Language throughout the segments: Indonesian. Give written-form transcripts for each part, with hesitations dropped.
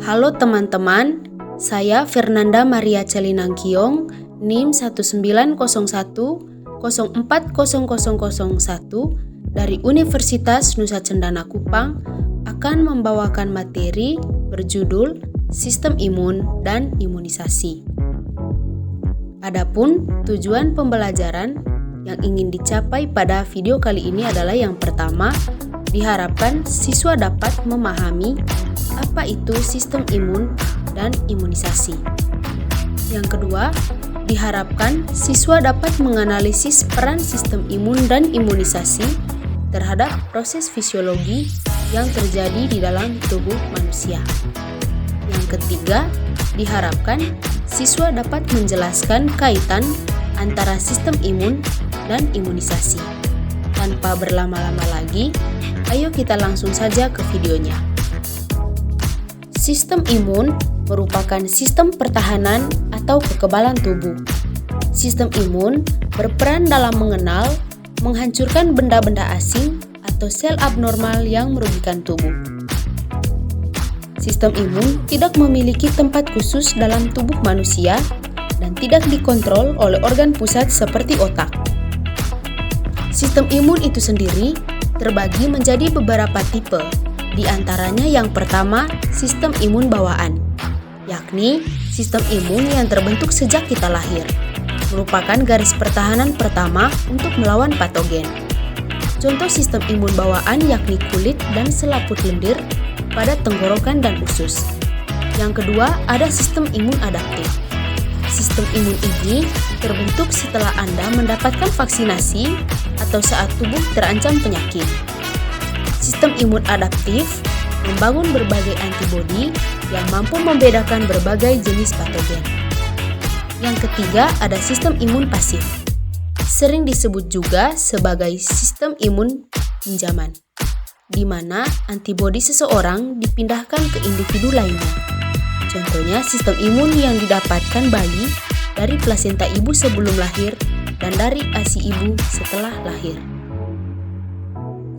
Halo teman-teman, saya Fernanda Maria Celinangkiong, NIM 1901040001 dari Universitas Nusa Cendana Kupang akan membawakan materi berjudul Sistem Imun dan Imunisasi. Adapun tujuan pembelajaran yang ingin dicapai pada video kali ini adalah yang pertama, diharapkan siswa dapat memahami apa itu sistem imun dan imunisasi. Yang kedua, diharapkan siswa dapat menganalisis peran sistem imun dan imunisasi terhadap proses fisiologi yang terjadi di dalam tubuh manusia. Yang ketiga, diharapkan siswa dapat menjelaskan kaitan antara sistem imun dan imunisasi. Tanpa berlama-lama lagi, ayo kita langsung saja ke videonya. Sistem imun merupakan sistem pertahanan atau kekebalan tubuh. Sistem imun berperan dalam mengenal, menghancurkan benda-benda asing atau sel abnormal yang merugikan tubuh. Sistem imun tidak memiliki tempat khusus dalam tubuh manusia dan tidak dikontrol oleh organ pusat seperti otak. Sistem imun itu sendiri terbagi menjadi beberapa tipe. Di antaranya yang pertama, sistem imun bawaan, yakni sistem imun yang terbentuk sejak kita lahir, merupakan garis pertahanan pertama untuk melawan patogen. Contoh sistem imun bawaan yakni kulit dan selaput lendir pada tenggorokan dan usus. Yang kedua, ada sistem imun adaptif. Sistem imun ini terbentuk setelah Anda mendapatkan vaksinasi atau saat tubuh terancam penyakit. Sistem imun adaptif membangun berbagai antibodi yang mampu membedakan berbagai jenis patogen. Yang ketiga, ada sistem imun pasif. Sering disebut juga sebagai sistem imun pinjaman, di mana antibodi seseorang dipindahkan ke individu lainnya. Contohnya sistem imun yang didapatkan bayi dari plasenta ibu sebelum lahir dan dari ASI ibu setelah lahir.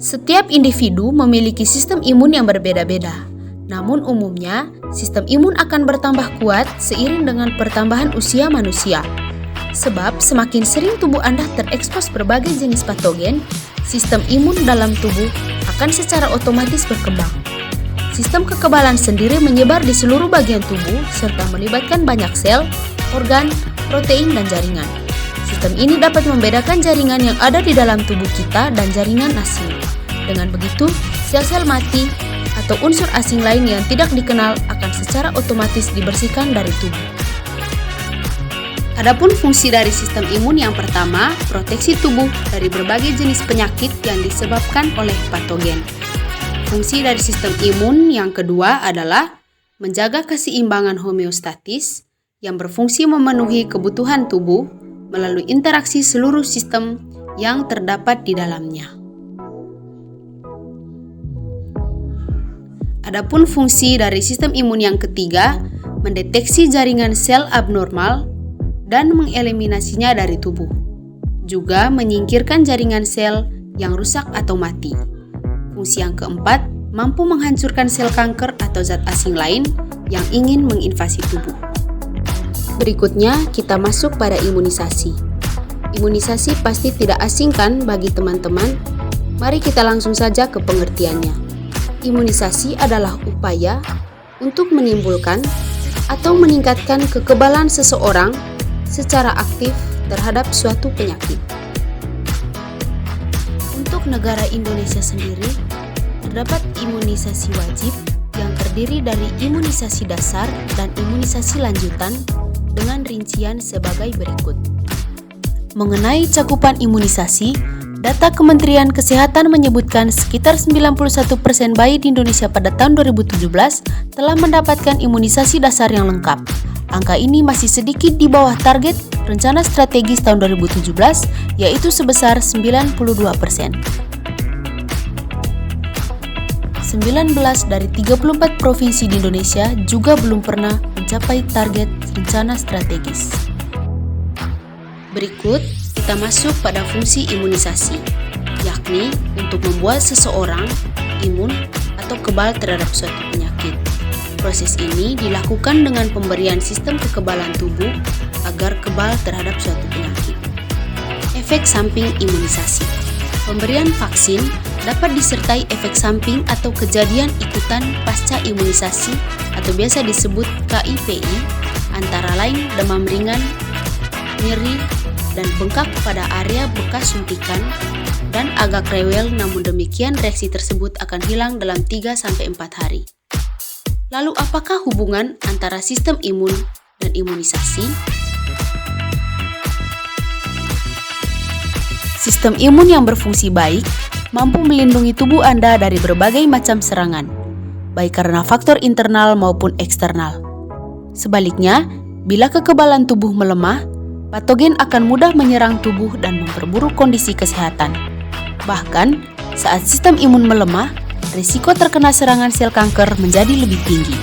Setiap individu memiliki sistem imun yang berbeda-beda. Namun umumnya, sistem imun akan bertambah kuat seiring dengan pertambahan usia manusia. Sebab semakin sering tubuh Anda terekspos berbagai jenis patogen, sistem imun dalam tubuh akan secara otomatis berkembang. Sistem kekebalan sendiri menyebar di seluruh bagian tubuh serta melibatkan banyak sel, organ, protein, dan jaringan. Sistem ini dapat membedakan jaringan yang ada di dalam tubuh kita dan jaringan asing. Dengan begitu, sel-sel mati atau unsur asing lain yang tidak dikenal akan secara otomatis dibersihkan dari tubuh. Adapun fungsi dari sistem imun yang pertama, proteksi tubuh dari berbagai jenis penyakit yang disebabkan oleh patogen. Fungsi dari sistem imun yang kedua adalah menjaga keseimbangan homeostatis yang berfungsi memenuhi kebutuhan tubuh melalui interaksi seluruh sistem yang terdapat di dalamnya. Adapun fungsi dari sistem imun yang ketiga, mendeteksi jaringan sel abnormal dan mengeliminasinya dari tubuh. Juga menyingkirkan jaringan sel yang rusak atau mati. Fungsi yang keempat, mampu menghancurkan sel kanker atau zat asing lain yang ingin menginvasi tubuh. Berikutnya, kita masuk pada imunisasi. Imunisasi pasti tidak asing kan bagi teman-teman? Mari kita langsung saja ke pengertiannya. Imunisasi adalah upaya untuk menimbulkan atau meningkatkan kekebalan seseorang secara aktif terhadap suatu penyakit. Untuk negara Indonesia sendiri, terdapat imunisasi wajib yang terdiri dari imunisasi dasar dan imunisasi lanjutan dengan rincian sebagai berikut. Mengenai cakupan imunisasi, data Kementerian Kesehatan menyebutkan sekitar 91% bayi di Indonesia pada tahun 2017 telah mendapatkan imunisasi dasar yang lengkap. Angka ini masih sedikit di bawah target rencana strategis tahun 2017, yaitu sebesar 92%. 19 dari 34 provinsi di Indonesia juga belum pernah mencapai target rencana strategis. Berikut, kita masuk pada fungsi imunisasi, yakni untuk membuat seseorang imun atau kebal terhadap suatu penyakit. Proses ini dilakukan dengan pemberian sistem kekebalan tubuh agar kebal terhadap suatu penyakit. Efek samping imunisasi. Pemberian vaksin dapat disertai efek samping atau kejadian ikutan pasca imunisasi atau biasa disebut KIPI, antara lain demam ringan, nyeri, dan bengkak pada area bekas suntikan, dan agak rewel, namun demikian reaksi tersebut akan hilang dalam 3-4 hari. Lalu apakah hubungan antara sistem imun dan imunisasi? Sistem imun yang berfungsi baik mampu melindungi tubuh Anda dari berbagai macam serangan, baik karena faktor internal maupun eksternal. Sebaliknya, bila kekebalan tubuh melemah, patogen akan mudah menyerang tubuh dan memperburuk kondisi kesehatan. Bahkan, saat sistem imun melemah, risiko terkena serangan sel kanker menjadi lebih tinggi.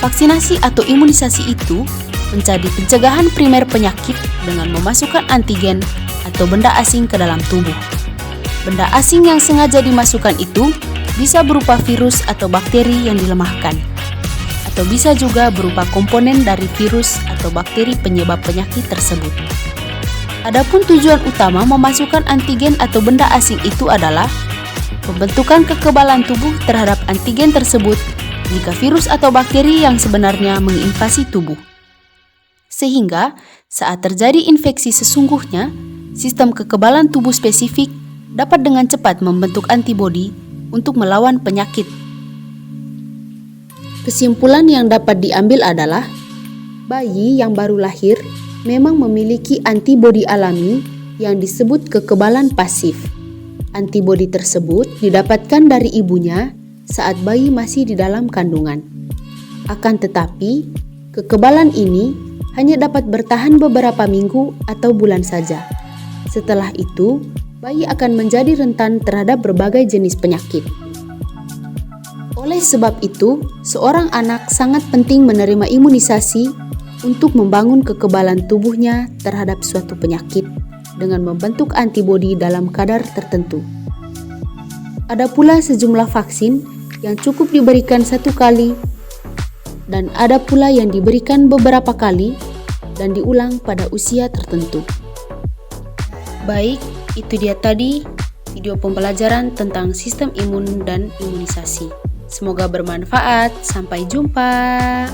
Vaksinasi atau imunisasi itu menjadi pencegahan primer penyakit dengan memasukkan antigen atau benda asing ke dalam tubuh. Benda asing yang sengaja dimasukkan itu bisa berupa virus atau bakteri yang dilemahkan, atau bisa juga berupa komponen dari virus atau bakteri penyebab penyakit tersebut. Adapun tujuan utama memasukkan antigen atau benda asing itu adalah pembentukan kekebalan tubuh terhadap antigen tersebut jika virus atau bakteri yang sebenarnya menginvasi tubuh. Sehingga saat terjadi infeksi sesungguhnya, sistem kekebalan tubuh spesifik dapat dengan cepat membentuk antibodi untuk melawan penyakit. Kesimpulan yang dapat diambil adalah bayi yang baru lahir memang memiliki antibodi alami yang disebut kekebalan pasif. Antibodi tersebut didapatkan dari ibunya saat bayi masih di dalam kandungan. Akan tetapi, kekebalan ini hanya dapat bertahan beberapa minggu atau bulan saja. Setelah itu, bayi akan menjadi rentan terhadap berbagai jenis penyakit. Oleh sebab itu, seorang anak sangat penting menerima imunisasi untuk membangun kekebalan tubuhnya terhadap suatu penyakit dengan membentuk antibodi dalam kadar tertentu. Ada pula sejumlah vaksin yang cukup diberikan 1 kali dan ada pula yang diberikan beberapa kali dan diulang pada usia tertentu. Baik, itu dia tadi video pembelajaran tentang sistem imun dan imunisasi. Semoga bermanfaat. Sampai jumpa.